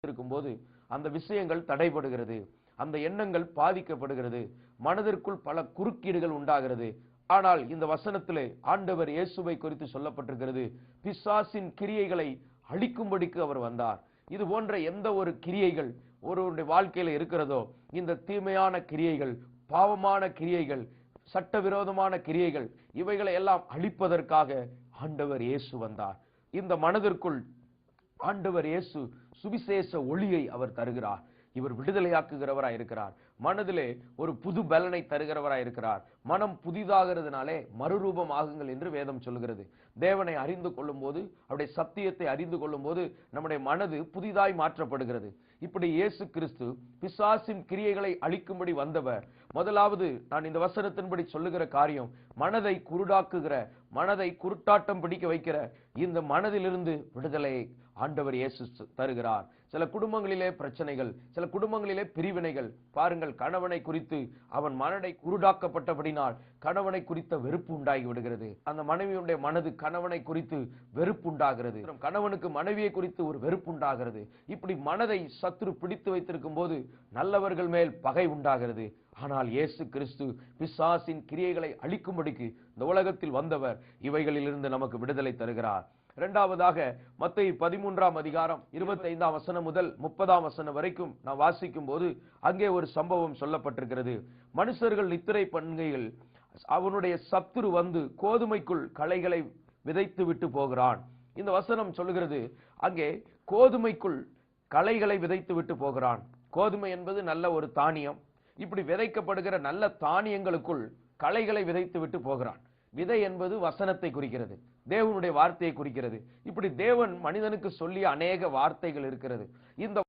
வைத்திருக்கும் போது அந்த விஷயங்கள் தடைபடுகிறது, அந்த எண்ணங்கள் பாதிக்கப்படுகிறது, மனதிற்குள் பல குறுக்கீடுகள் உண்டாகிறது. ஆனால் இந்த வசனத்திலே ஆண்டவர் இயேசுவை குறித்து சொல்லப்பட்டிருக்கிறது, பிசாசின் கிரியைகளை அழிக்கும்படிக்கு அவர் வந்தார். இது போன்ற எந்த ஒரு கிரியைகள் ஒருவருடைய வாழ்க்கையில இருக்கிறதோ, இந்த தீமையான கிரியைகள், பாவமான கிரியைகள், சட்டவிரோதமான கிரியைகள், இவைகளை எல்லாம் அழிப்பதற்காக ஆண்டவர் இயேசு வந்தார். இந்த மனதிற்குள் ஆண்டவர் இயேசு சுவிசேஷ ஒளியை அவர் தருகிறார். இவர் விடுதலையாக்குகிறவராய் இருக்கிறார். மனதிலே ஒரு புது பலனை தருகிறவராய் இருக்கிறார். மனம் புதிதாகிறதுனாலே மறுரூபம் ஆகுங்கள் என்று வேதம் சொல்கிறது. தேவனை அறிந்து கொள்ளும் போது, அவருடைய சத்தியத்தை அறிந்து கொள்ளும் போது நம்முடைய மனது புதிதாய் மாற்றப்படுகிறது. இப்படி இயேசு கிறிஸ்து பிசாசின் கிரியைகளை அழிக்கும்படி வந்தவர். முதலாவது நான் இந்த வசனத்தின்படி சொல்லுகிற காரியம், மனதை குருடாக்குகிற, மனதை குருட்டாட்டம் பிடிக்க வைக்கிற இந்த மனதிலிருந்து விடுதலையை ஆண்டவர் இயேசு தருகிறார். சில குடும்பங்களிலே பிரச்சனைகள், சில குடும்பங்களிலே பிரிவினைகள். பாருங்கள், கணவனை குறித்து அவன் மனதை குருடாக்கப்பட்டபடினால் கணவனை குறித்த வெறுப்பு உண்டாகி விடுகிறது. அந்த மனைவியுடைய மனது கணவனை குறித்து வெறுப்பு உண்டாகிறது. கணவனுக்கு மனைவியை குறித்து ஒரு வெறுப்பு உண்டாகிறது. இப்படி மனதை சத்துரு பிடித்து வைத்திருக்கும் போது நல்லவர்கள் மேல் பகை உண்டாகிறது. ஆனால் இயேசு கிறிஸ்து பிசாசின் கிரியைகளை அழிக்கும்படிக்கு இந்த உலகத்தில் வந்தவர். இவைகளிலிருந்து நமக்கு விடுதலை தருகிறார். இரண்டாவதாக மத்தேயு 13ஆம் அதிகாரம் 25ஆம் வசனம் முதல் 30ஆம் வசனம் வரைக்கும் நான் வாசிக்கும் போது அங்கே ஒரு சம்பவம் சொல்லப்பட்டிருக்கிறது. மனுஷர்கள் நித்திரை பண்ணுகையில் அவனுடைய சத்துரு வந்து கோதுமைக்குள் களைகளை விதைத்து விட்டு போகிறான். இந்த வசனம் சொல்லுகிறது, அங்கே கோதுமைக்குள் களைகளை விதைத்து விட்டு போகிறான். கோதுமை என்பது நல்ல ஒரு தானியம். இப்படி விதைக்கப்படுகிற நல்ல தானியங்களுக்குள் களைகளை விதைத்து விட்டு போகிறான். விதை என்பது வசனத்தை குறிக்கிறது, தேவனுடைய வார்த்தையை குறிக்கிறது. இப்படி தேவன் மனிதனுக்கு சொல்லிய அநேக வார்த்தைகள் இருக்கிறது. இந்த